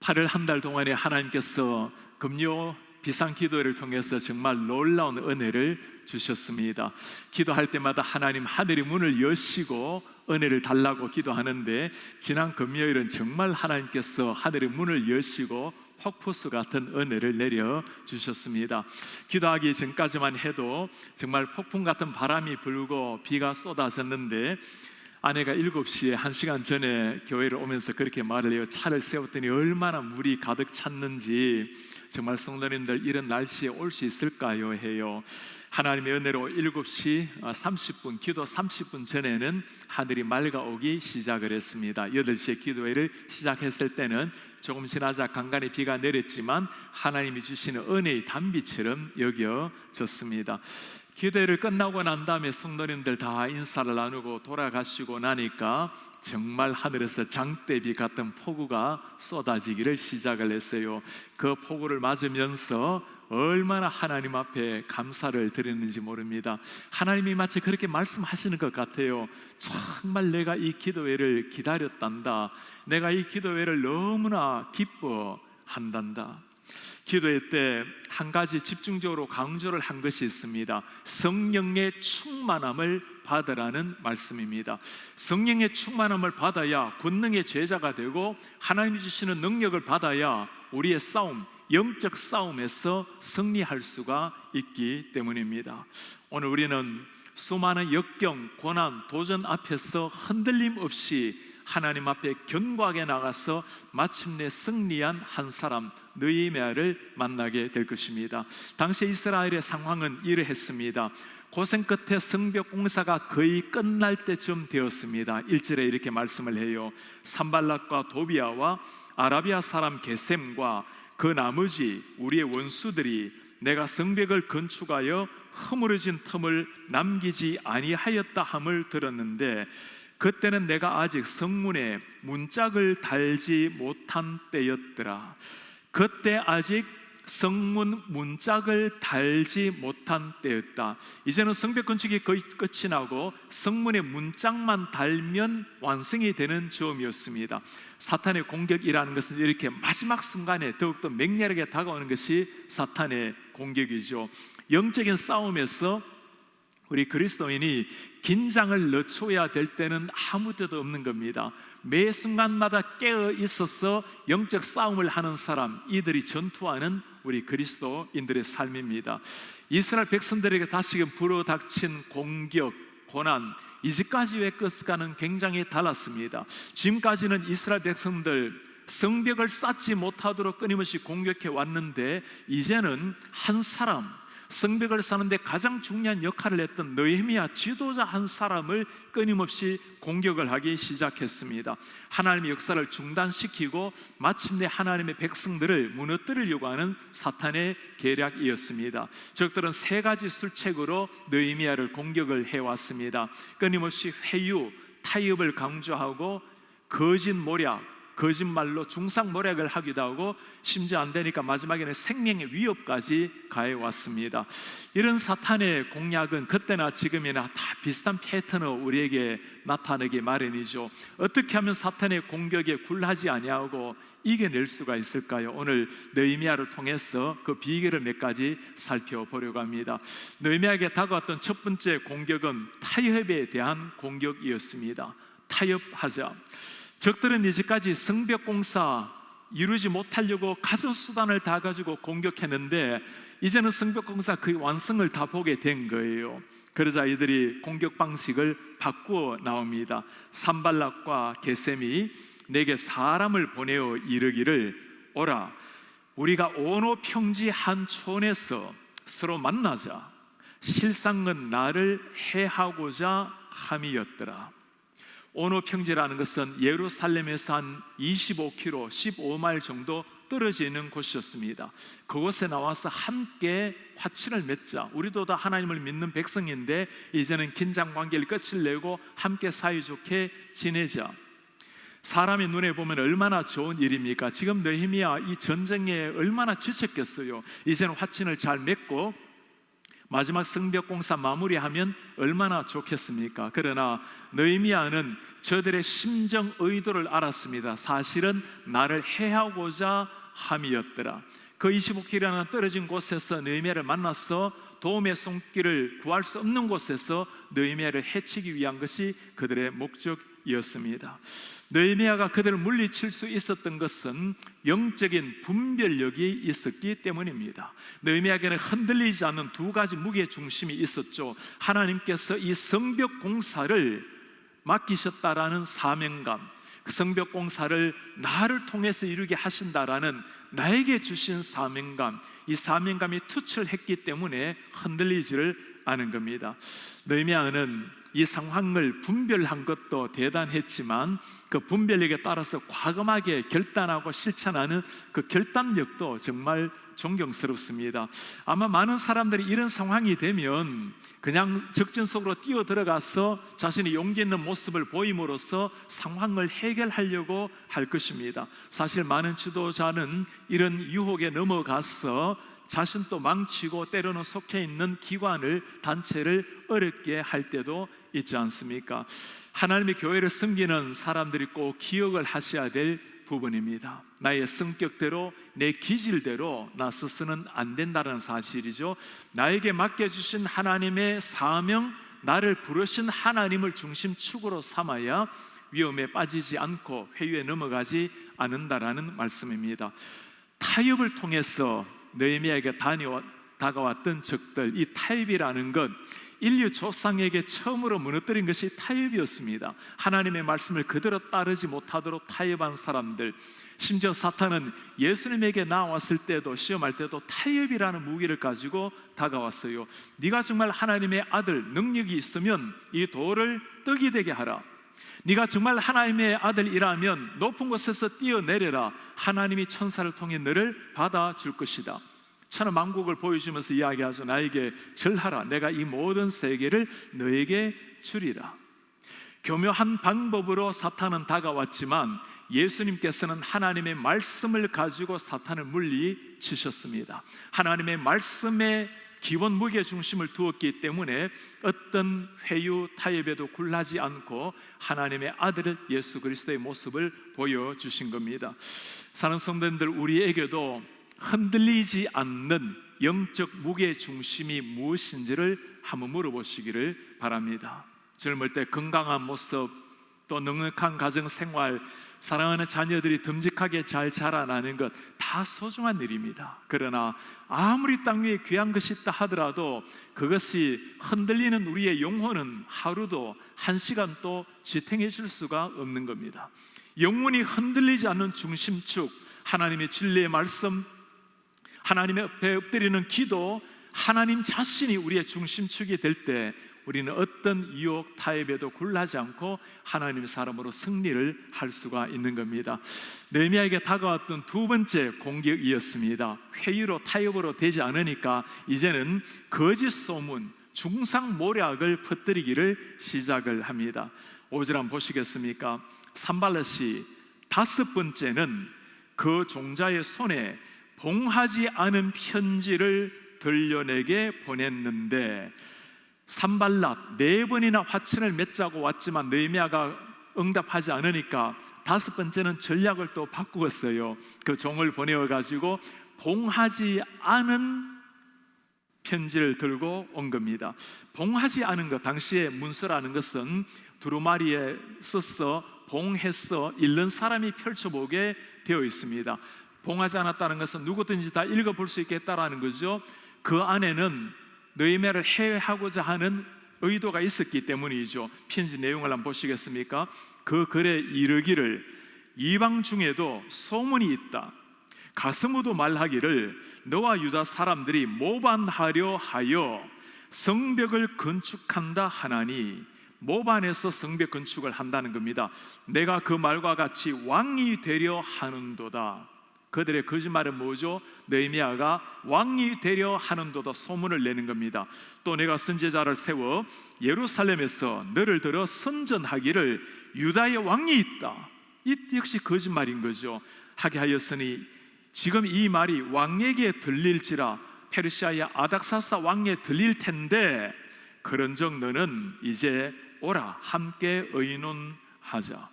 8월 한 달 동안에 하나님께서 금요 비상기도회를 통해서 정말 놀라운 은혜를 주셨습니다. 기도할 때마다 하나님 하늘의 문을 여시고 은혜를 달라고 기도하는데, 지난 금요일은 정말 하나님께서 하늘의 문을 여시고 폭포수 같은 은혜를 내려주셨습니다. 기도하기 전까지만 해도 정말 폭풍 같은 바람이 불고 비가 쏟아졌는데, 아내가 7시에 1시간 전에 교회를 오면서 그렇게 말을 해요. 차를 세웠더니 얼마나 물이 가득 찼는지, 정말 성도님들 이런 날씨에 올 수 있을까요? 해요. 하나님의 은혜로 7시 30분, 기도 30분 전에는 하늘이 맑아오기 시작을 했습니다. 8시에 기도회를 시작했을 때는 조금 지나자 간간히 비가 내렸지만 하나님이 주시는 은혜의 단비처럼 여겨졌습니다. 기도회를 끝나고 난 다음에 성도님들 다 인사를 나누고 돌아가시고 나니까 정말 하늘에서 장대비 같은 폭우가 쏟아지기를 시작을 했어요. 그 폭우를 맞으면서 얼마나 하나님 앞에 감사를 드렸는지 모릅니다. 하나님이 마치 그렇게 말씀하시는 것 같아요. 정말 내가 이 기도회를 기다렸단다. 내가 이 기도회를 너무나 기뻐한단다. 기도회 때 한 가지 집중적으로 강조를 한 것이 있습니다. 성령의 충만함을 받으라는 말씀입니다. 성령의 충만함을 받아야 권능의 제자가 되고, 하나님이 주시는 능력을 받아야 우리의 싸움, 영적 싸움에서 승리할 수가 있기 때문입니다. 오늘 우리는 수많은 역경, 고난, 도전 앞에서 흔들림 없이 하나님 앞에 견고하게 나가서 마침내 승리한 한 사람, 느헤미야를 만나게 될 것입니다. 당시 이스라엘의 상황은 이러했습니다. 고생 끝에 성벽 공사가 거의 끝날 때쯤 되었습니다. 1절에 이렇게 말씀을 해요. 산발락과 도비아와 아라비아 사람 게셈과 그 나머지 우리의 원수들이 내가 성벽을 건축하여 허물어진 틈을 남기지 아니하였다 함을 들었는데, 그때는 내가 아직 성문에 문짝을 달지 못한 때였더라. 그때 아직 성문 문짝을 달지 못한 때였다. 이제는 성벽 건축이 거의 끝이 나고 성문에 문짝만 달면 완성이 되는 즈음이었습니다. 사탄의 공격이라는 것은 이렇게 마지막 순간에 더욱더 맹렬하게 다가오는 것이 사탄의 공격이죠. 영적인 싸움에서 우리 그리스도인이 긴장을 늦춰야 될 때는 아무 때도 없는 겁니다. 매 순간마다 깨어 있어서 영적 싸움을 하는 사람, 이들이 전투하는 우리 그리스도인들의 삶입니다. 이스라엘 백성들에게 다시금 불어닥친 공격, 고난, 이제까지의 것과는 굉장히 달랐습니다. 지금까지는 이스라엘 백성들 성벽을 쌓지 못하도록 끊임없이 공격해 왔는데, 이제는 한 사람, 성벽을 쌓는데 가장 중요한 역할을 했던 느헤미야 지도자 한 사람을 끊임없이 공격을 하기 시작했습니다. 하나님의 역사를 중단시키고 마침내 하나님의 백성들을 무너뜨리려고 하는 사탄의 계략이었습니다. 적들은 3가지 술책으로 느헤미야를 공격을 해왔습니다. 끊임없이 회유, 타협을 강조하고 거짓 모략, 거짓말로 중상모략을 하기도 하고, 심지어 안 되니까 마지막에는 생명의 위협까지 가해왔습니다. 이런 사탄의 공략은 그때나 지금이나 다 비슷한 패턴으로 우리에게 나타나기 마련이죠. 어떻게 하면 사탄의 공격에 굴하지 아니하고 이겨낼 수가 있을까요? 오늘 느헤미야를 통해서 그 비결을 몇 가지 살펴보려고 합니다. 느헤미야에게 다가왔던 첫 번째 공격은 타협에 대한 공격이었습니다. 타협하자. 적들은 이제까지 성벽 공사 이루지 못하려고 가진 수단을 다 가지고 공격했는데, 이제는 성벽 공사 그 완성을 다 보게 된 거예요. 그러자 이들이 공격 방식을 바꾸어 나옵니다. 산발락과 게셈이 내게 사람을 보내어 이르기를, 오라, 우리가 오노 평지 한 촌에서 서로 만나자. 실상은 나를 해하고자 함이었더라. 오노 평지라는 것은 예루살렘에서 한 25km, 15마일 정도 떨어져 있는 곳이었습니다. 그곳에 나와서 함께 화친을 맺자. 우리도 다 하나님을 믿는 백성인데 이제는 긴장 관계를 끝을 내고 함께 사이좋게 지내자. 사람의 눈에 보면 얼마나 좋은 일입니까? 지금 느헤미야 이 전쟁에 얼마나 지쳤겠어요. 이제는 화친을 잘 맺고 마지막 성벽 공사 마무리하면 얼마나 좋겠습니까? 그러나 느헤미야는 저들의 심정 의도를 알았습니다. 사실은 나를 해하고자 함이었더라. 그 25km나 떨어진 곳에서 느헤미야를 만나서 도움의 손길을 구할 수 없는 곳에서 느헤미야를 해치기 위한 것이 그들의 목적이었습니다. 느헤미야가 그들을 물리칠 수 있었던 것은 영적인 분별력이 있었기 때문입니다. 느헤미야에게는 흔들리지 않는 두 가지 무게 중심이 있었죠. 하나님께서 이 성벽 공사를 맡기셨다라는 사명감, 그 성벽 공사를 나를 통해서 이루게 하신다라는 나에게 주신 사명감, 이 사명감이 투철했기 때문에 흔들리지를 않은 겁니다. 느헤미야는 이 상황을 분별한 것도 대단했지만 그 분별력에 따라서 과감하게 결단하고 실천하는 그 결단력도 정말 존경스럽습니다. 아마 많은 사람들이 이런 상황이 되면 그냥 적진 속으로 뛰어 들어가서 자신의 용기 있는 모습을 보임으로써 상황을 해결하려고 할 것입니다. 사실 많은 지도자는 이런 유혹에 넘어가서 자신도 망치고 때로는 속해 있는 기관을, 단체를 어렵게 할 때도 있지 않습니까? 하나님의 교회를 섬기는 사람들이 꼭 기억을 하셔야 될 부분입니다. 나의 성격대로, 내 기질대로 나 스스로는 안 된다는 사실이죠. 나에게 맡겨주신 하나님의 사명, 나를 부르신 하나님을 중심축으로 삼아야 위험에 빠지지 않고 회유에 넘어가지 않는다라는 말씀입니다. 타협을 통해서 느헤미야에게 다가왔던 적들, 이 타협이라는 것, 인류 조상에게 처음으로 무너뜨린 것이 타협이었습니다. 하나님의 말씀을 그대로 따르지 못하도록 타협한 사람들, 심지어 사탄은 예수님에게 나왔을 때도, 시험할 때도 타협이라는 무기를 가지고 다가왔어요. 네가 정말 하나님의 아들, 능력이 있으면 이 돌을 떡이 되게 하라. 네가 정말 하나님의 아들이라면 높은 곳에서 뛰어내려라. 하나님이 천사를 통해 너를 받아줄 것이다. 천하만국을 보여주면서 이야기하죠. 나에게 절하라. 내가 이 모든 세계를 너에게 주리라. 교묘한 방법으로 사탄은 다가왔지만 예수님께서는 하나님의 말씀을 가지고 사탄을 물리치셨습니다. 하나님의 말씀에 기본 무게 중심을 두었기 때문에 어떤 회유 타협에도 굴하지 않고 하나님의 아들 예수 그리스도의 모습을 보여주신 겁니다. 사는 성도님들, 우리에게도 흔들리지 않는 영적 무게 중심이 무엇인지를 한번 물어보시기를 바랍니다. 젊을 때 건강한 모습, 또 넉넉한 가정 생활, 사랑하는 자녀들이 듬직하게 잘 자라나는 것 다 소중한 일입니다. 그러나 아무리 땅 위에 귀한 것이 있다 하더라도 그것이 흔들리는 우리의 영혼은 하루도 한 시간도 지탱해 줄 수가 없는 겁니다. 영혼이 흔들리지 않는 중심축, 하나님의 진리의 말씀, 하나님의 앞에 엎드리는 기도, 하나님 자신이 우리의 중심축이 될 때 우리는 어떤 유혹 타협에도 굴하지 않고 하나님의 사람으로 승리를 할 수가 있는 겁니다. 느헤미야에게 다가왔던 두 번째 공격이었습니다. 회유로 타협으로 되지 않으니까 이제는 거짓 소문, 중상모략을 퍼뜨리기를 시작을 합니다. 5절 한번 보시겠습니까? 산발랏이 다섯 번째는 그 종자의 손에 봉하지 않은 편지를 들려내게 보냈는데, 산발랏 네 번이나 화친을 맺자고 왔지만 느헤미야가 응답하지 않으니까 다섯 번째는 전략을 또 바꾸었어요. 그 종을 보내어가지고 봉하지 않은 편지를 들고 온 겁니다. 봉하지 않은 것, 당시에 문서라는 것은 두루마리에 써서 봉해서 읽는 사람이 펼쳐보게 되어 있습니다. 봉하지 않았다는 것은 누구든지 다 읽어볼 수 있겠다라는 거죠. 그 안에는 느헤미야를 해하고자 하는 의도가 있었기 때문이죠. 편지 내용을 한번 보시겠습니까? 그 글에 이르기를 이방 중에도 소문이 있다. 가스무도 말하기를 너와 유다 사람들이 모반하려 하여 성벽을 건축한다 하나니, 모반에서 성벽 건축을 한다는 겁니다. 내가 그 말과 같이 왕이 되려 하는도다. 그들의 거짓말은 뭐죠? 느헤미야가 왕이 되려 하는도다 소문을 내는 겁니다. 또 내가 선지자를 세워 예루살렘에서 너를 들어 선전하기를 유다의 왕이 있다. 이 역시 거짓말인 거죠. 하게 하였으니 지금 이 말이 왕에게 들릴지라 페르시아의 아닥사스다 왕에 들릴 텐데 그런즉 너는 이제 오라 함께 의논하자.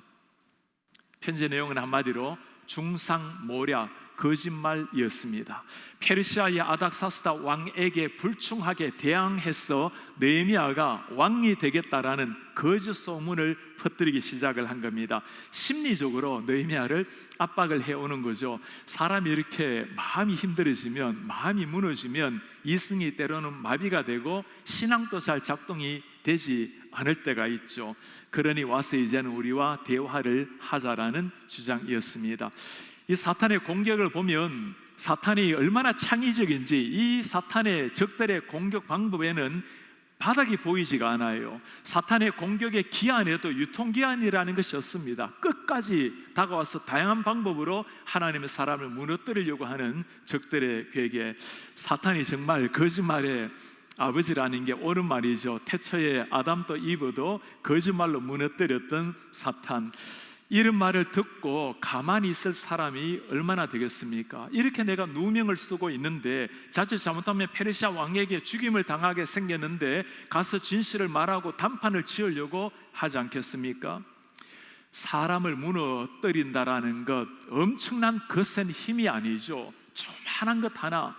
편지 내용은 한마디로 중상모략, 거짓말이었습니다. 페르시아의 아닥사스다 왕에게 불충하게 대항해서 느헤미야가 왕이 되겠다라는 거짓 소문을 퍼뜨리기 시작을 한 겁니다. 심리적으로 느헤미야를 압박을 해오는 거죠. 사람이 이렇게 마음이 힘들어지면, 마음이 무너지면 이성이 때로는 마비가 되고 신앙도 잘 작동이 되지 않을 때가 있죠. 그러니 와서 이제는 우리와 대화를 하자라는 주장이었습니다. 이 사탄의 공격을 보면 사탄이 얼마나 창의적인지, 이 사탄의 적들의 공격 방법에는 바닥이 보이지가 않아요. 사탄의 공격의 기한에도 유통기한이라는 것이 없습니다. 끝까지 다가와서 다양한 방법으로 하나님의 사람을 무너뜨리려고 하는 적들의 계획에 사탄이 정말 거짓말의 아버지라는 게 옳은 말이죠. 태초에 아담도 이브도 거짓말로 무너뜨렸던 사탄, 이런 말을 듣고 가만히 있을 사람이 얼마나 되겠습니까? 이렇게 내가 누명을 쓰고 있는데 자칫 잘못하면 페르시아 왕에게 죽임을 당하게 생겼는데 가서 진실을 말하고 단판을 지으려고 하지 않겠습니까? 사람을 무너뜨린다라는 것 엄청난 거센 힘이 아니죠. 조그만한 것 하나,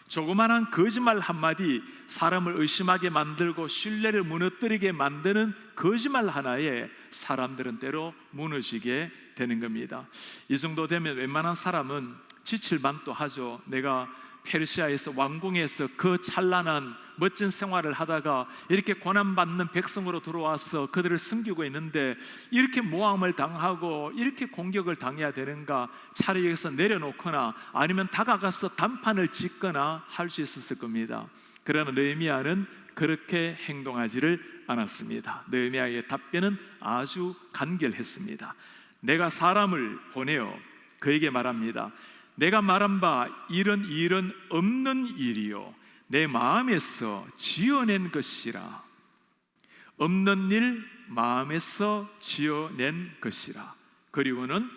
조그만한 거짓말 한마디 사람을 의심하게 만들고 신뢰를 무너뜨리게 만드는 거짓말 하나에 사람들은 때로 무너지게 되는 겁니다. 이 정도 되면 웬만한 사람은 지칠만도 하죠. 내가 페르시아에서 왕궁에서 그 찬란한 멋진 생활을 하다가 이렇게 고난받는 백성으로 들어와서 그들을 섬기고 있는데 이렇게 모함을 당하고 이렇게 공격을 당해야 되는가? 차라리 여기서 내려놓거나 아니면 다가가서 단판을 짓거나 할 수 있었을 겁니다. 그러나 느헤미야는 그렇게 행동하지를 않았습니다. 느헤미야의 답변은 아주 간결했습니다. 내가 사람을 보내어 그에게 말합니다. 내가 말한 바 이런 일은 없는 일이요 내 마음에서 지어낸 것이라. 없는 일 마음에서 지어낸 것이라. 그리고는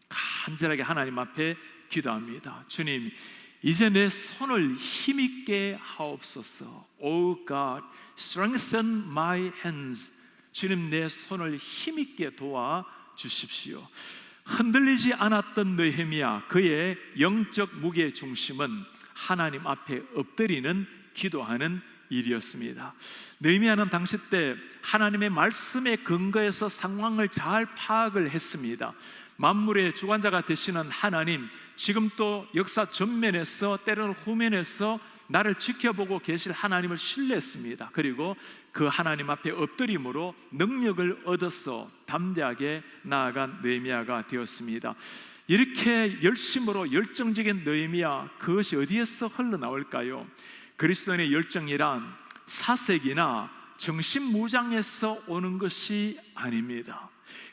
간절하게 하나님 앞에 기도합니다. 주님, 이제 내 손을 힘있게 하옵소서. Oh God, strengthen my hands. 주님, 내 손을 힘있게 도와 주십시오. 흔들리지 않았던 느헤미야, 그의 영적 무게 중심은 하나님 앞에 엎드리는 기도하는 일이었습니다. 느헤미야는 당시 때 하나님의 말씀에 근거해서 상황을 잘 파악을 했습니다. 만물의 주관자가 되시는 하나님, 지금 또 역사 전면에서 때로는 후면에서 나를 지켜보고 계실 하나님을 신뢰했습니다. 그리고 그 하나님 앞에 엎드림으로 능력을 얻어서 담대하게 나아간 느헤미야가 되었습니다. 이렇게 열심으로 열정적인 느헤미야, 그것이 어디에서 흘러나올까요? 그리스도인의 열정이란 사색이나 정신무장에서 오는 것이 아닙니다.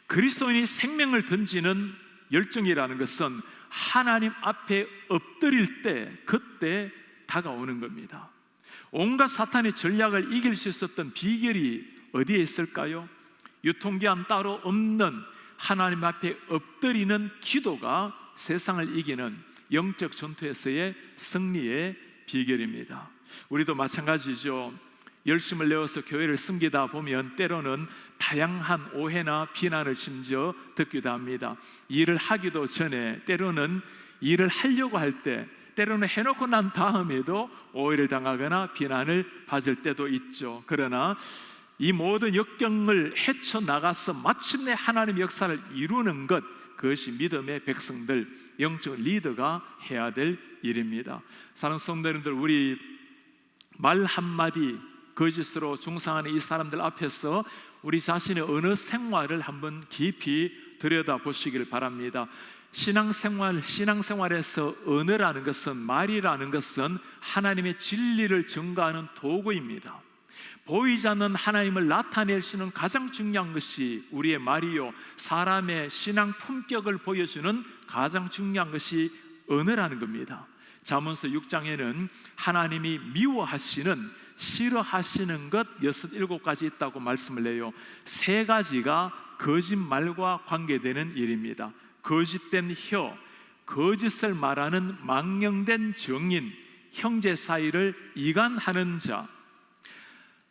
그리스도인이 생명을 던지는 열정이라는 것은 하나님 앞에 엎드릴 때, 그때 다가오는 겁니다. 온갖 사탄의 전략을 이길 수 있었던 비결이 어디에 있을까요? 유통기한 따로 없는 하나님 앞에 엎드리는 기도가 세상을 이기는 영적 전투에서의 승리의 비결입니다. 우리도 마찬가지죠. 열심을 내어서 교회를 섬기다 보면 때로는 다양한 오해나 비난을 심지어 듣기도 합니다. 일을 하기도 전에, 때로는 일을 하려고 할 때, 때로는 해놓고 난 다음에도 오해를 당하거나 비난을 받을 때도 있죠. 그러나 이 모든 역경을 헤쳐나가서 마침내 하나님의 역사를 이루는 것, 그것이 믿음의 백성들, 영적 리더가 해야 될 일입니다. 사랑하는 성도님들, 우리 말 한마디 거짓으로 중상하는 이 사람들 앞에서 우리 자신의 언어 생활을 한번 깊이 들여다보시길 바랍니다. 신앙생활에서 언어라는 것은, 말이라는 것은 하나님의 진리를 증거하는 도구입니다. 보이지 않는 하나님을 나타낼 수 있는 가장 중요한 것이 우리의 말이요, 사람의 신앙 품격을 보여주는 가장 중요한 것이 언어라는 겁니다. 잠언서 6장에는 하나님이 미워하시는, 싫어하시는 것 67가지 있다고 말씀을 해요. 3가지가 거짓말과 관계되는 일입니다. 거짓된 혀, 거짓을 말하는 망령된 정인, 형제 사이를 이간하는 자,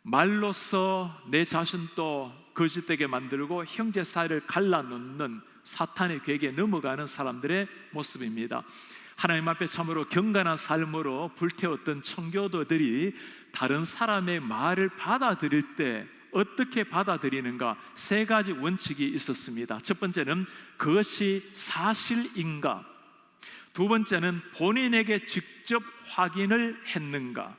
말로써 내 자신도 거짓되게 만들고 형제 사이를 갈라놓는 사탄의 계획에 넘어가는 사람들의 모습입니다. 하나님 앞에 참으로 경건한 삶으로 불태웠던 청교도들이 다른 사람의 말을 받아들일 때 어떻게 받아들이는가, 세 가지 원칙이 있었습니다. 첫 번째는 그것이 사실인가, 두 번째는 본인에게 직접 확인을 했는가,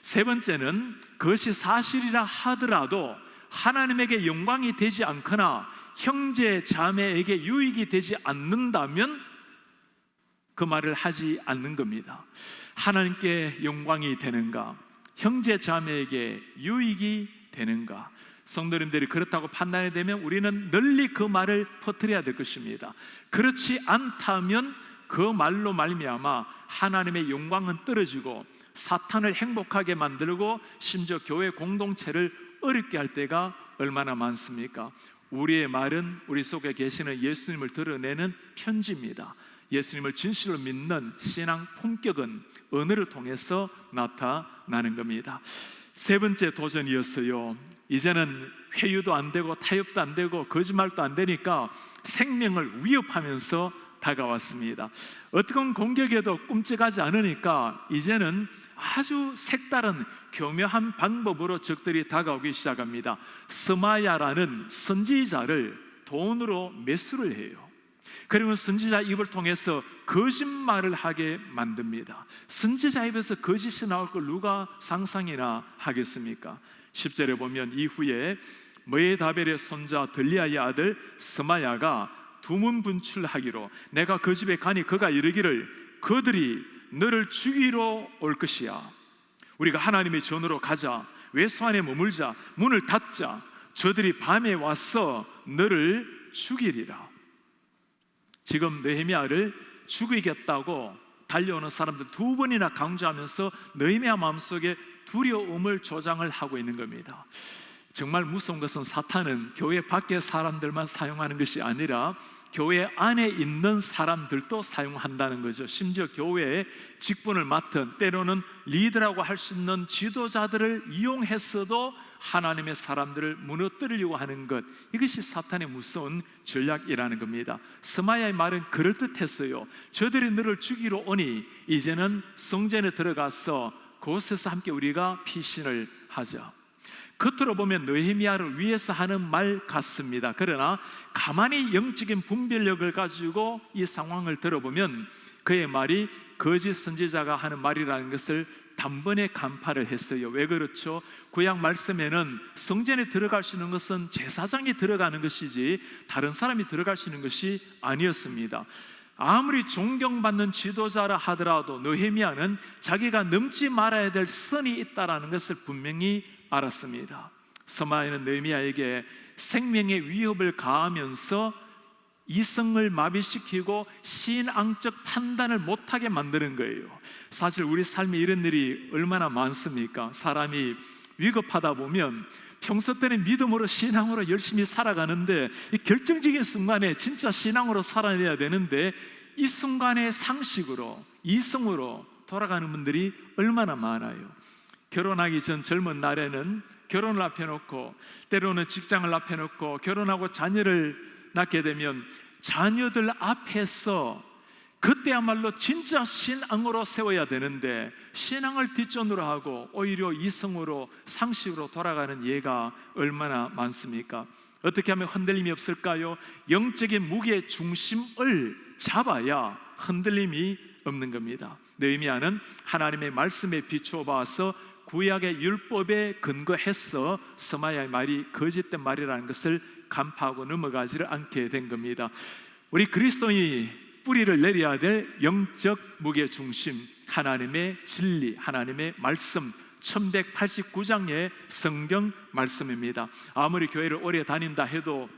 세 번째는 그것이 사실이라 하더라도 하나님에게 영광이 되지 않거나 형제 자매에게 유익이 되지 않는다면 그 말을 하지 않는 겁니다. 하나님께 영광이 되는가, 형제 자매에게 유익이 되는가, 성도님들이 그렇다고 판단이 되면 우리는 널리 그 말을 퍼뜨려야 될 것입니다. 그렇지 않다면 그 말로 말미암아 하나님의 영광은 떨어지고 사탄을 행복하게 만들고 심지어 교회 공동체를 어렵게 할 때가 얼마나 많습니까? 우리의 말은 우리 속에 계시는 예수님을 드러내는 편지입니다. 예수님을 진실로 믿는 신앙 품격은 언어를 통해서 나타나는 겁니다. 세 번째 도전이었어요. 이제는 회유도 안 되고 타협도 안 되고 거짓말도 안 되니까 생명을 위협하면서 다가왔습니다. 어떤 공격에도 끔찍하지 않으니까 이제는 아주 색다른 교묘한 방법으로 적들이 다가오기 시작합니다. 스마야라는 선지자를 돈으로 매수를 해요. 그리고 선지자 입을 통해서 거짓말을 하게 만듭니다. 선지자 입에서 거짓이 나올 걸 누가 상상이나 하겠습니까? 10절에 보면 이후에 메다벨의 손자 들리아의 아들 스마야가 두문분출하기로 내가 그 집에 가니 그가 이르기를 그들이 너를 죽이러 올 것이야. 우리가 하나님의 전으로 가자. 외소 안에 머물자. 문을 닫자. 저들이 밤에 와서 너를 죽이리라. 지금 느헤미야를 죽이겠다고 달려오는 사람들 두 번이나 강조하면서 느헤미야 마음속에 두려움을 조장을 하고 있는 겁니다. 정말 무서운 것은 사탄은 교회 밖의 사람들만 사용하는 것이 아니라 교회 안에 있는 사람들도 사용한다는 거죠. 심지어 교회의 직분을 맡은, 때로는 리더라고 할 수 있는 지도자들을 이용해서도 하나님의 사람들을 무너뜨리려고 하는 것, 이것이 사탄의 무서운 전략이라는 겁니다. 스마야의 말은 그럴듯했어요. 저들이 너를 죽이러 오니 이제는 성전에 들어가서 그곳에서 함께 우리가 피신을 하자. 겉으로 보면 느헤미야를 위해서 하는 말 같습니다. 그러나 가만히 영적인 분별력을 가지고 이 상황을 들어보면 그의 말이 거짓 선지자가 하는 말이라는 것을 단번에 간파를 했어요. 왜 그렇죠? 구약 말씀에는 성전에 들어갈 수 있는 것은 제사장이 들어가는 것이지 다른 사람이 들어갈 수 있는 것이 아니었습니다. 아무리 존경받는 지도자라 하더라도 느헤미야는 자기가 넘지 말아야 될 선이 있다는 것을 분명히 알았습니다. 스마야는 느헤미야에게 생명의 위협을 가하면서 이성을 마비시키고 신앙적 판단을 못하게 만드는 거예요. 사실 우리 삶에 이런 일이 얼마나 많습니까? 사람이 위급하다 보면 평소 때는 믿음으로 신앙으로 열심히 살아가는데 이 결정적인 순간에 진짜 신앙으로 살아내야 되는데 이 순간에 상식으로 이성으로 돌아가는 분들이 얼마나 많아요. 결혼하기 전 젊은 날에는 결혼을 앞에 놓고 때로는 직장을 앞에 놓고 결혼하고 자녀를 낳게 되면 자녀들 앞에서 그때야말로 진짜 신앙으로 세워야 되는데 신앙을 뒷전으로 하고 오히려 이성으로 상식으로 돌아가는 예가 얼마나 많습니까? 어떻게 하면 흔들림이 없을까요? 영적인 무게 중심을 잡아야 흔들림이 없는 겁니다. 느헤미야는 하나님의 말씀에 비추어 봐서 구약의 율법에 근거해서 스마야의 말이 거짓된 말이라는 것을 간파하고 넘어가지를 않게 된 겁니다. 우리 그리스도인이 뿌리를 내려야 될 영적 무게중심, 하나님의 진리, 하나님의 말씀, 1189장의 성경 말씀입니다. 아무리 교회를 오래 다닌다 해도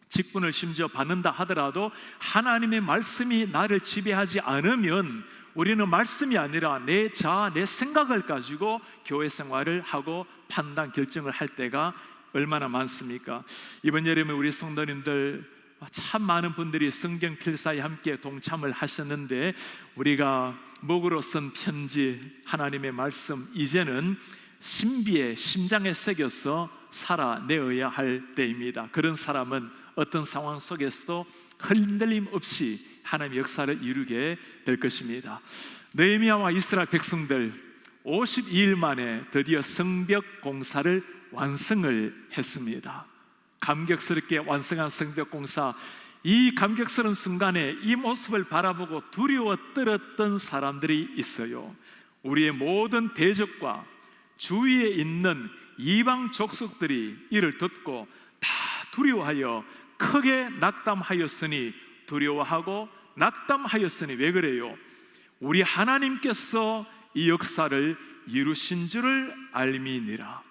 직분을 심지어 받는다 하더라도 하나님의 말씀이 나를 지배하지 않으면 우리는 말씀이 아니라 내 자아, 내 생각을 가지고 교회 생활을 하고 판단, 결정을 할 때가 얼마나 많습니까? 이번 여름에 우리 성도님들 참 많은 분들이 성경 필사에 함께 동참을 하셨는데, 우리가 목으로 쓴 편지, 하나님의 말씀, 이제는 신비의 심장에 새겨서 살아내어야 할 때입니다. 그런 사람은 어떤 상황 속에서도 흔들림 없이 하나님의 역사를 이루게 될 것입니다. 느헤미야와 이스라엘 백성들 52일 만에 드디어 성벽 공사를 완성을 했습니다. 감격스럽게 완성한 성벽 공사, 이 감격스러운 순간에 이 모습을 바라보고 두려워 떨었던 사람들이 있어요. 우리의 모든 대적과 주위에 있는 이방 족속들이 이를 듣고 다 두려워하여 크게 낙담하였으니, 두려워하고 낙담하였으니 왜 그래요? 우리 하나님께서 이 역사를 이루신 줄을 알미니라.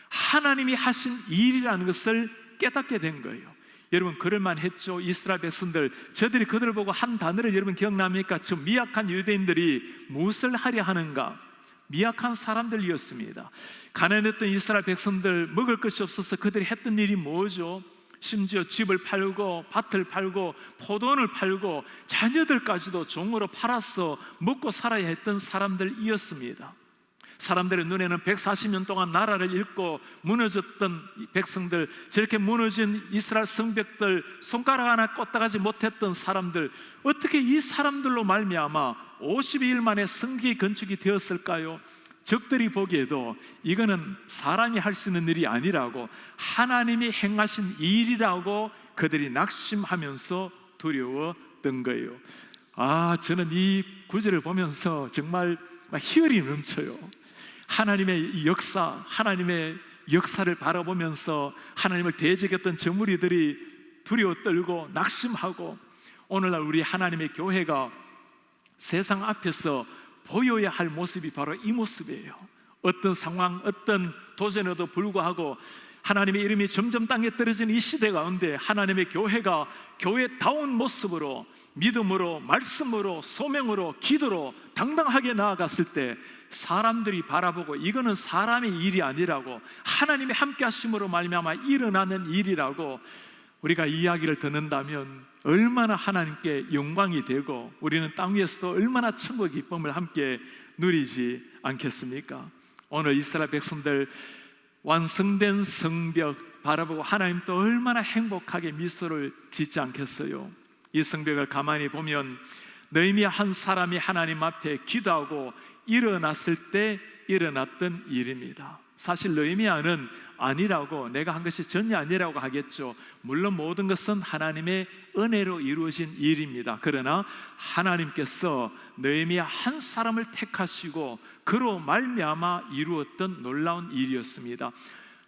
하나님이 하신 일이라는 것을 깨닫게 된 거예요. 여러분, 그럴만 했죠. 이스라엘 백성들, 저들이 그들을 보고 한 단어를 여러분 기억납니까? 저 미약한 유대인들이 무엇을 하려 하는가? 미약한 사람들이었습니다. 가난했던 이스라엘 백성들, 먹을 것이 없어서 그들이 했던 일이 뭐죠? 심지어 집을 팔고 밭을 팔고 포도원을 팔고 자녀들까지도 종으로 팔아서 먹고 살아야 했던 사람들이었습니다. 사람들의 눈에는 140년 동안 나라를 잃고 무너졌던 백성들, 저렇게 무너진 이스라엘 성벽들, 손가락 하나 껐다가지 못했던 사람들, 어떻게 이 사람들로 말미암아 52일 만에 성벽이 건축이 되었을까요? 적들이 보기에도 이거는 사람이 할 수 있는 일이 아니라고, 하나님이 행하신 일이라고 그들이 낙심하면서 두려웠던 거예요. 저는 이 구절을 보면서 정말 희열이 넘쳐요. 하나님의 역사, 하나님의 역사를 바라보면서 하나님을 대적했던 저 무리들이 두려워 떨고 낙심하고, 오늘날 우리 하나님의 교회가 세상 앞에서 보여야 할 모습이 바로 이 모습이에요. 어떤 상황, 어떤 도전에도 불구하고 하나님의 이름이 점점 땅에 떨어지는 이 시대 가운데 하나님의 교회가 교회다운 모습으로, 믿음으로, 말씀으로, 소명으로, 기도로 당당하게 나아갔을 때 사람들이 바라보고 이거는 사람의 일이 아니라고, 하나님이 함께 하심으로 말미암아 일어나는 일이라고 우리가 이야기를 듣는다면 얼마나 하나님께 영광이 되고 우리는 땅 위에서도 얼마나 천국의 기쁨을 함께 누리지 않겠습니까? 오늘 이스라엘 백성들 완성된 성벽 바라보고 하나님 또 얼마나 행복하게 미소를 짓지 않겠어요? 이 성벽을 가만히 보면 느헤미야 한 사람이 하나님 앞에 기도하고 일어났을 때 일어났던 일입니다. 사실 느헤미야는 아니라고, 내가 한 것이 전혀 아니라고 하겠죠. 물론 모든 것은 하나님의 은혜로 이루어진 일입니다. 그러나 하나님께서 느헤미야 한 사람을 택하시고 그로 말미암아 이루었던 놀라운 일이었습니다.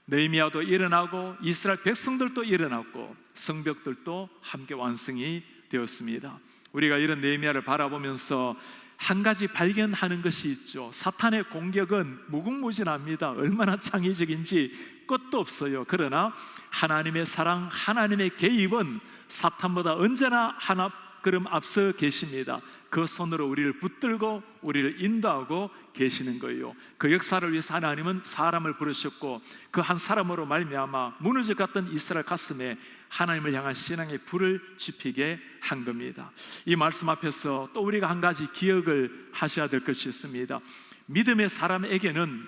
느헤미야도 일어나고 이스라엘 백성들도 일어났고 성벽들도 함께 완성이 되었습니다. 우리가 이런 느헤미야를 바라보면서 한 가지 발견하는 것이 있죠. 사탄의 공격은 무궁무진합니다. 얼마나 창의적인지 끝도 없어요. 그러나 하나님의 사랑, 하나님의 개입은 사탄보다 언제나 하나 걸음 앞서 계십니다. 그 손으로 우리를 붙들고 우리를 인도하고 계시는 거예요. 그 역사를 위해서 하나님은 사람을 부르셨고 그 한 사람으로 말미암아 무너져갔던 이스라엘 가슴에 하나님을 향한 신앙의 불을 지피게 한 겁니다. 이 말씀 앞에서 또 우리가 한 가지 기억을 하셔야 될 것이 있습니다. 믿음의 사람에게는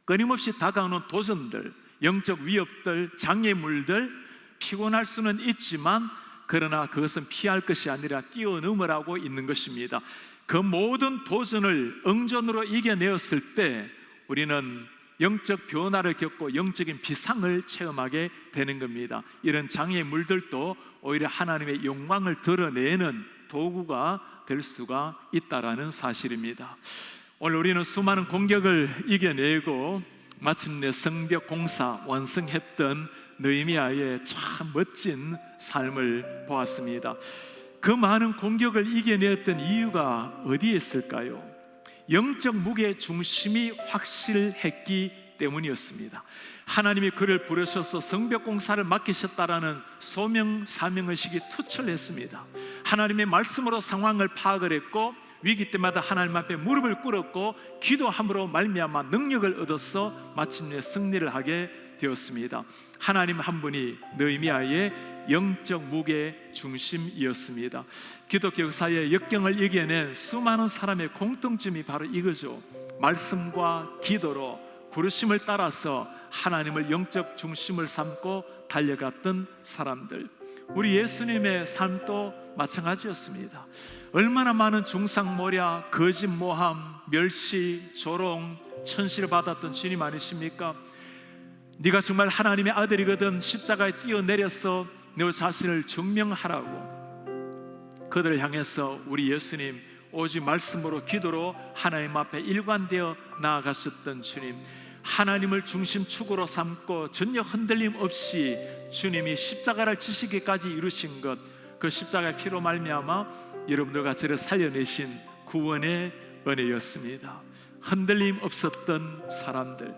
끊임없이 다가오는 도전들, 영적 위협들, 장애물들, 피곤할 수는 있지만 그러나 그것은 피할 것이 아니라 뛰어넘으라고 있는 것입니다. 그 모든 도전을 응전으로 이겨내었을 때 우리는 영적 변화를 겪고 영적인 비상을 체험하게 되는 겁니다. 이런 장애물들도 오히려 하나님의 영광을 드러내는 도구가 될 수가 있다라는 사실입니다. 오늘 우리는 수많은 공격을 이겨내고 마침내 성벽 공사 완성했던 느헤미야의 참 멋진 삶을 보았습니다. 그 많은 공격을 이겨냈던 이유가 어디에 있을까요? 영적 무게 중심이 확실했기 때문이었습니다. 하나님이 그를 부르셔서 성벽 공사를 맡기셨다라는 소명 사명의식이 투철했습니다. 하나님의 말씀으로 상황을 파악을 했고 위기 때마다 하나님 앞에 무릎을 꿇었고 기도함으로 말미암아 능력을 얻어서 마침내 승리를 하게 되었습니다. 하나님 한 분이 느헤미야의 영적 무게 중심이었습니다. 기독교 역사의 역경을 이겨낸 수많은 사람의 공통점이 바로 이거죠. 말씀과 기도로 부르심을 따라서 하나님을 영적 중심을 삼고 달려갔던 사람들, 우리 예수님의 삶도 마찬가지였습니다. 얼마나 많은 중상모략, 거짓모함, 멸시, 조롱, 천시를 받았던 주님 아니십니까? 네가 정말 하나님의 아들이거든 십자가에 뛰어내려서 너 자신을 증명하라고 그들을 향해서 우리 예수님 오직 말씀으로 기도로 하나님 앞에 일관되어 나아가셨던 주님, 하나님을 중심축으로 삼고 전혀 흔들림 없이 주님이 십자가를 지시기까지 이루신 것, 그 십자가의 피로 말미암아 여러분들과 저를 살려내신 구원의 은혜였습니다. 흔들림 없었던 사람들.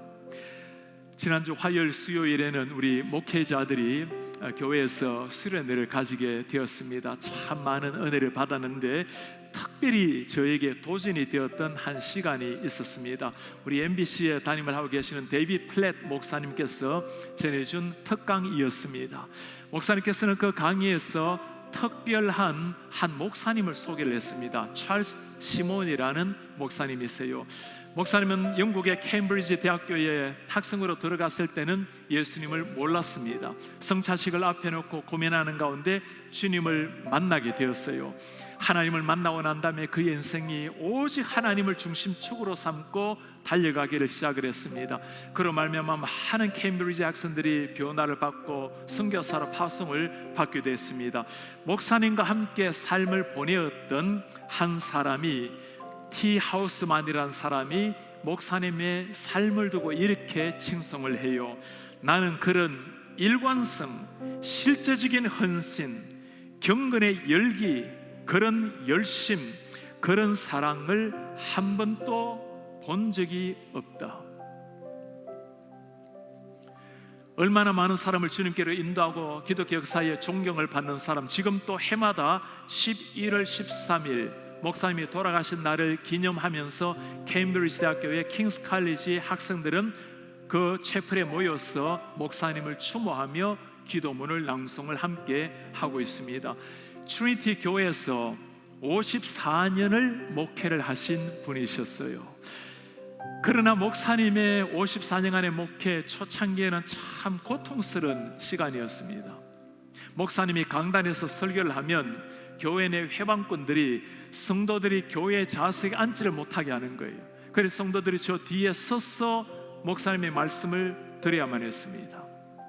지난주 화요일 수요일에는 우리 목회자들이 교회에서 수련회를 가지게 되었습니다. 참 많은 은혜를 받았는데 특별히 저에게 도전이 되었던 한 시간이 있었습니다. 우리 MBC에 담임을 하고 계시는 데이비드 플랫 목사님께서 전해준 특강이었습니다. 목사님께서는 그 강의에서 특별한 한 목사님을 소개를 했습니다. 찰스 시몬이라는 목사님이세요. 목사님은 영국의 케임브리지 대학교에 학생으로 들어갔을 때는 예수님을 몰랐습니다. 성찬식을 앞에 놓고 고민하는 가운데 주님을 만나게 되었어요. 하나님을 만나고 난 다음에 그의 인생이 오직 하나님을 중심축으로 삼고 달려가기를 시작을 했습니다. 그로 말미암아 많은 케임브리지 학생들이 변화를 받고 선교사로 파송을 받게 됐습니다. 목사님과 함께 삶을 보내었던 한 사람이 T 하우스만이라는 사람이 목사님의 삶을 두고 이렇게 칭송을 해요. 나는 그런 일관성, 실제적인 헌신, 경건의 열기, 그런 열심, 그런 사랑을 한 번도 본 적이 없다. 얼마나 많은 사람을 주님께로 인도하고 기독교 역사에 존경을 받는 사람. 지금 또 해마다 11월 13일 목사님이 돌아가신 날을 기념하면서 케임브리지 대학교의 킹스 칼리지 학생들은 그 채플에 모여서 목사님을 추모하며 기도문을 낭송을 함께 하고 있습니다. 트리니티 교회에서 54년을 목회를 하신 분이셨어요. 그러나 목사님의 54년간의 목회 초창기에는 참 고통스러운 시간이었습니다. 목사님이 강단에서 설교를 하면 교회 내 회방꾼들이 성도들이 교회 좌석에 앉지를 못하게 하는 거예요. 그래서 성도들이 저 뒤에 서서 목사님의 말씀을 드려야만 했습니다.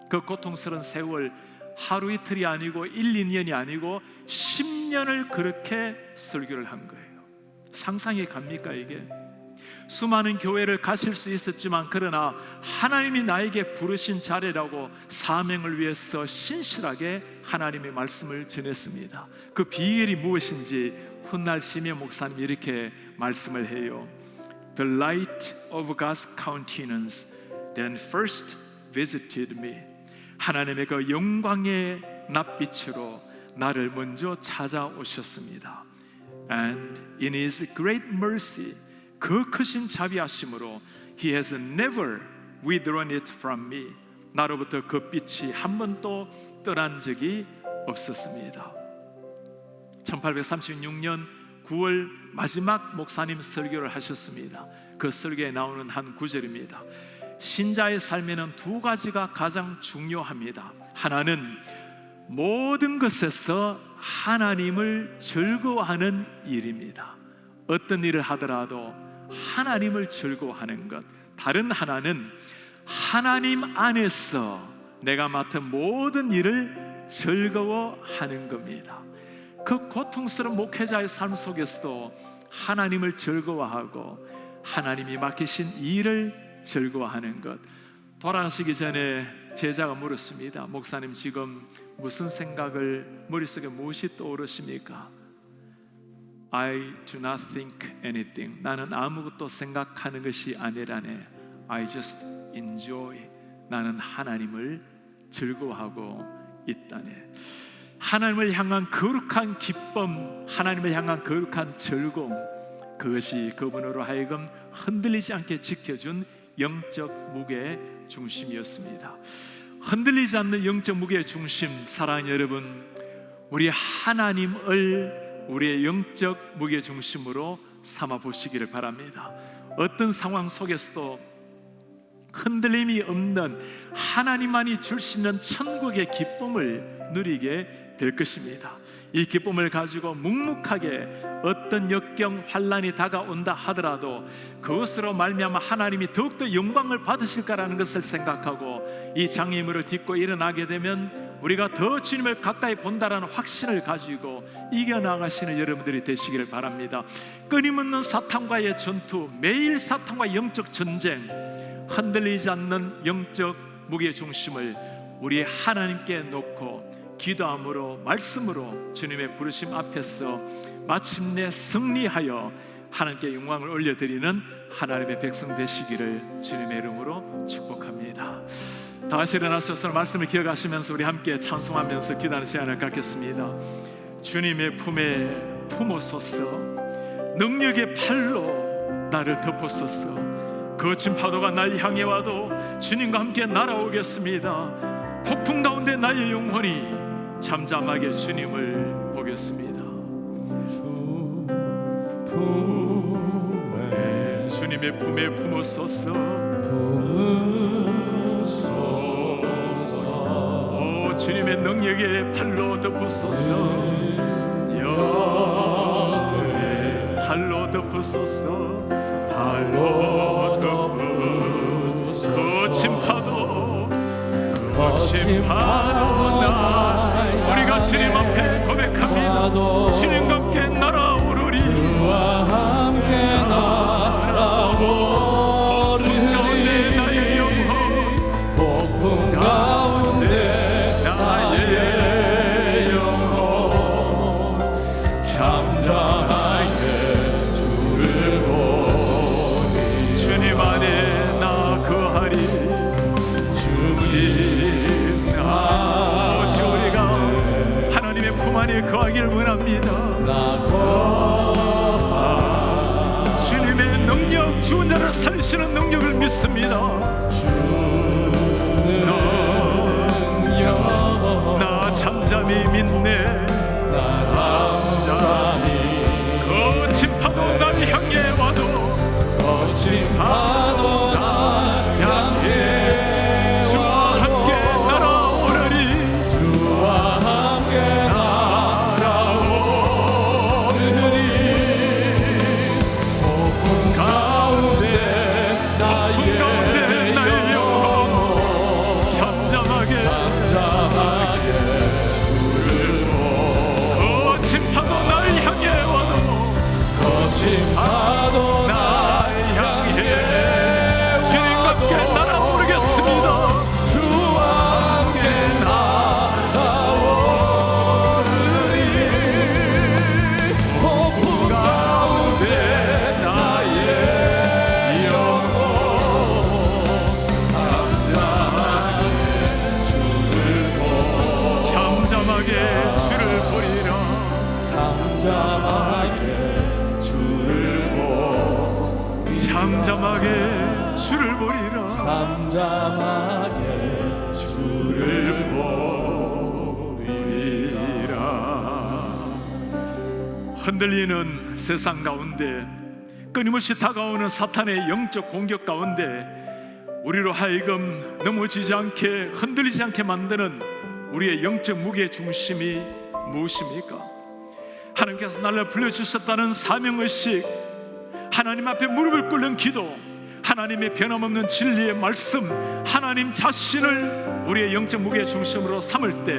그 고통스러운 세월 하루 이틀이 아니고 1, 2년이 아니고 10년을 그렇게 설교를 한 거예요. 상상이 갑니까 이게? 수많은 교회를 가실 수 있었지만 그러나 하나님이 나에게 부르신 자리라고 사명을 위해서 신실하게 하나님의 말씀을 전했습니다. 그 비결이 무엇인지 훗날 시메 목사님이 이렇게 말씀을 해요. The light of God's countenance then first visited me. 하나님의 그 영광의 낯빛으로 나를 먼저 찾아오셨습니다. And in His great mercy, 그 크신 자비하심으로 He has never withdrawn it from me. 나로부터 그 빛이 한 번도 떠난 적이 없었습니다. 1836년 9월 마지막 목사님 설교를 하셨습니다. 그 설교에 나오는 한 구절입니다. 신자의 삶에는 두 가지가 가장 중요합니다. 하나는 모든 것에서 하나님을 즐거워하는 일입니다. 어떤 일을 하더라도 하나님을 즐거워하는 것. 다른 하나는 하나님 안에서 내가 맡은 모든 일을 즐거워하는 겁니다. 그 고통스러운 목회자의 삶 속에서도 하나님을 즐거워하고 하나님이 맡기신 일을 즐거워하는 것. 돌아가시기 전에 제자가 물었습니다. 목사님 지금 무슨 생각을 머릿속에 무엇이 떠오르십니까? I do not think anything. 나는 아무것도 생각하는 것이 아니라네. I just enjoy. 나는 하나님을 즐거워하고 있다네. 하나님을 향한 거룩한 기쁨, 하나님을 향한 거룩한 즐거움, 그것이 그분으로 하여금 흔들리지 않게 지켜준 영적 무게 중심이었습니다. 흔들리지 않는 영적 무게의 중심, 사랑하는 여러분, 우리 하나님을 우리의 영적 무게 중심으로 삼아 보시기를 바랍니다. 어떤 상황 속에서도 흔들림이 없는 하나님만이 줄 수 있는 천국의 기쁨을 누리게 될 것입니다. 이 기쁨을 가지고 묵묵하게 어떤 역경 환난이 다가온다 하더라도 그것으로 말미암아 하나님이 더욱더 영광을 받으실까라는 것을 생각하고 이 장애물을 딛고 일어나게 되면 우리가 더 주님을 가까이 본다라는 확신을 가지고 이겨나가시는 여러분들이 되시기를 바랍니다. 끊임없는 사탄과의 전투, 매일 사탄과 영적 전쟁, 흔들리지 않는 영적 무게 중심을 우리 하나님께 놓고 기도함으로, 말씀으로 주님의 부르심 앞에서 마침내 승리하여 하나님께 영광을 올려드리는 하나님의 백성 되시기를 주님의 이름으로 축복합니다. 다시 일어나셔서 말씀을 기억하시면서 우리 함께 찬송하면서 기도하는 시간을 갖겠습니다. 주님의 품에 품으소서, 능력의 팔로 나를 덮으소서. 거친 파도가 날 향해 와도 주님과 함께 날아오겠습니다. 폭풍 가운데 나의 영혼이 잠잠하게 주님을 보겠습니다. 주님의 품에 품으소서. 오, 주님의 능력의 팔로 덮으소서. 영의 팔로 덮으소서. 팔로 덮으소서. 거친 파도, 거친 파도 나 우리가 주님 앞에 고백합니다. 주님과 함께 날아오르리. 주와 함께 날아오르리. 나의 영혼, 폭풍 가운데 나의 영혼 잠잠하게 주를 보니 주님 안에 나 거하리. 주님 품 안에 거하기를 원합니다. 주님의 능력, 죽은 자를 살리시는 능력을 믿습니다. 나 잠잠히 믿네. 나 잠잠히. 거친 파도 날 향해 와도, 거친 파도 날 향해 주와 함께 날아오르리. 주와 함께 잠잠하게 주를 보리라. 잠잠하게 주를 보리라. 흔들리는 세상 가운데, 끊임없이 다가오는 사탄의 영적 공격 가운데 우리로 하여금 넘어지지 않게, 흔들리지 않게 만드는 우리의 영적 무게 중심이 무엇입니까? 하나님께서 나를 불러주셨다는 사명의식, 하나님 앞에 무릎을 꿇는 기도, 하나님의 변함없는 진리의 말씀, 하나님 자신을 우리의 영적 무게 중심으로 삼을 때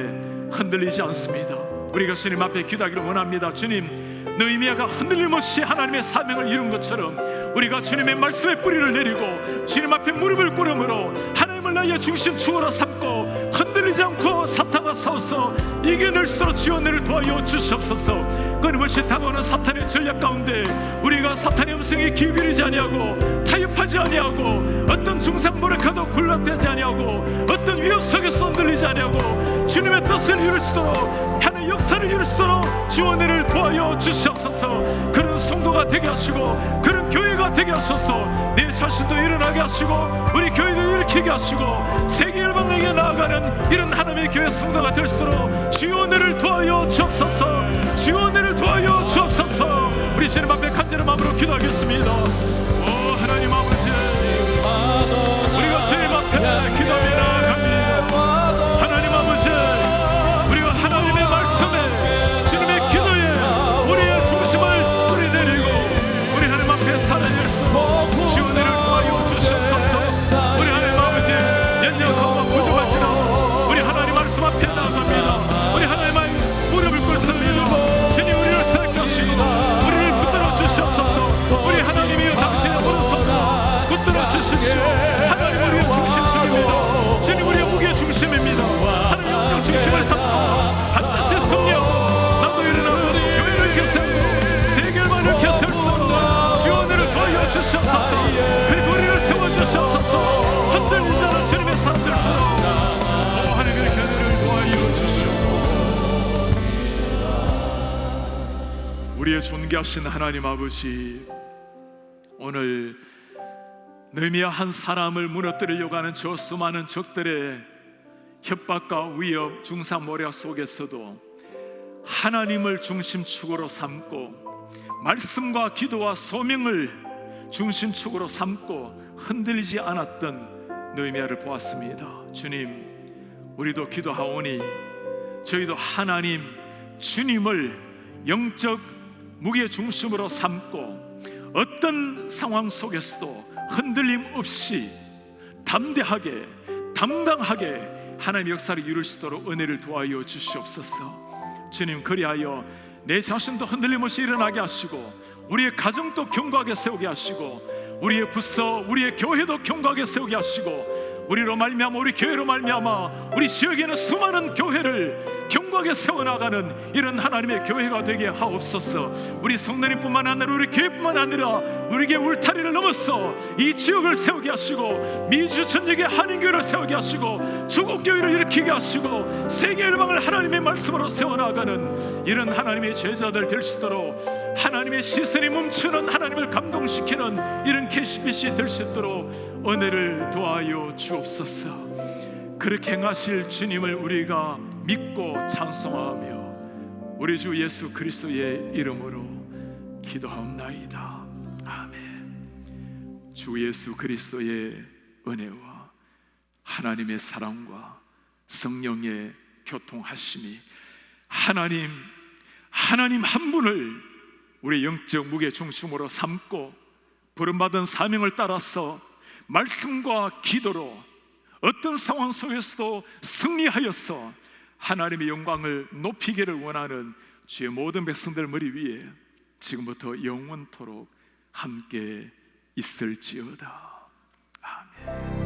흔들리지 않습니다. 우리가 주님 앞에 기도하기를 원합니다. 주님, 느헤미야가 흔들림 없이 하나님의 사명을 이룬 것처럼 우리가 주님의 말씀의 뿌리를 내리고 주님 앞에 무릎을 꿇음으로 하나님을 나의 중심축으로 삼고 흔들리지 않고 사탄과 싸워서 이겨낼 수 있도록 지원을 도와여 주시옵소서. 끊임없이 다가오는 사탄의 전략 가운데 우리가 사탄의 음성에 귀 기울이지 아니하고 타협하지 아니하고 어떤 중상 모략하도 굴락되지 아니하고 어떤 위협 속에서 흔들리지 아니하고 주님의 뜻을 이룰 수 있도록 하나님 하나님의 역사를 이룰 수 있도록 주 은혜를 도와여 주시옵소서. 그런 성도가 되게 하시고 그런 교회가 되게 하셔서 내 자신도 일어나게 하시고 우리 교회를 일으키게 하시고 세계 열방에게 나아가는 이런 하나님의 교회 성도가 될 수 있도록 주 은혜를 도와여 주옵소서. 주 은혜를 도와여 주옵소서. 우리 주님 앞에 간절한 마음으로 기도하겠습니다. 오 하나님 아버지, 우리가 주님 앞에 기도하며 나아갑니다. 하나님 아버지, 우리가 하나님의 말씀에 주님의 기도에 우리의 중심을 우리 내리고 우리 하나님 앞에 살아낼 수 있도록 주 은혜를 도와여 주시옵소서. 우리 하나님 아버지, 연약하고 부족할지라도 우리 하나님 말씀 앞에 나아갑니다. 우리 하나님의 무릎을 꿇습니다. 주님 우리를 살펴주시고 우리를 붙들어 주시옵소서. 우리 하나님이여 당신의 오른손으로 붙들어 주십시오. 하나님 우리의 중심축입니다. 주님 우리의 무게 중심입니다. 하나님 영적 중심을 삼고 반드시 승리하고 나도 일어나고 교회를 개세우고 세계만을 개세우고 지원을 도와여 주시옵소서. 그리고 우리를 세워주시옵소서. 흔들리지 않은 주님의 사람들 하나님의 교회를 도와여 주시옵소서. 우리의 존귀하신 하나님 아버지, 오늘 느헤미야 한 사람을 무너뜨리려고 하는 저 수많은 적들의 협박과 위협, 중상모략 속에서도 하나님을 중심축으로 삼고 말씀과 기도와 소명을 중심축으로 삼고 흔들리지 않았던 느헤미야를 보았습니다. 주님, 우리도 기도하오니 저희도 하나님 주님을 영적 무게 중심으로 삼고 어떤 상황 속에서도 흔들림 없이 담대하게 당당하게 하나님의 역사를 이룰 수 있도록 은혜를 도와여 주시옵소서. 주님, 그리하여 내 자신도 흔들림 없이 일어나게 하시고 우리의 가정도 견고하게 세우게 하시고 우리의 부서, 우리의 교회도 견고하게 세우게 하시고 우리로 말미암아 우리 교회로 말미암아 우리 지역에는 수많은 교회를 견고하게 세워나가는 이런 하나님의 교회가 되게 하옵소서. 우리 성도님뿐만 아니라 우리 교회뿐만 아니라 우리에게 울타리를 넘어서 이 지역을 세우게 하시고 미주 전역의 한인교회를 세우게 하시고 조국교회를 일으키게 하시고 세계 열방을 하나님의 말씀으로 세워나가는 이런 하나님의 제자들 될 수 있도록 하나님의 시선이 멈추는 하나님을 감동시키는 이런 KCBC 될 수 있도록 은혜를 도와여 주옵소서. 그렇게 행하실 주님을 우리가 믿고 찬송하며 우리 주 예수 그리스도의 이름으로 기도하옵나이다. 아멘. 주 예수 그리스도의 은혜와 하나님의 사랑과 성령의 교통하심이 하나님 한 분을 우리의 영적 무게 중심으로 삼고 부름받은 사명을 따라서 말씀과 기도로 어떤 상황 속에서도 승리하여서 하나님의 영광을 높이기를 원하는 주의 모든 백성들 머리 위에 지금부터 영원토록 함께 있을지어다. 아멘.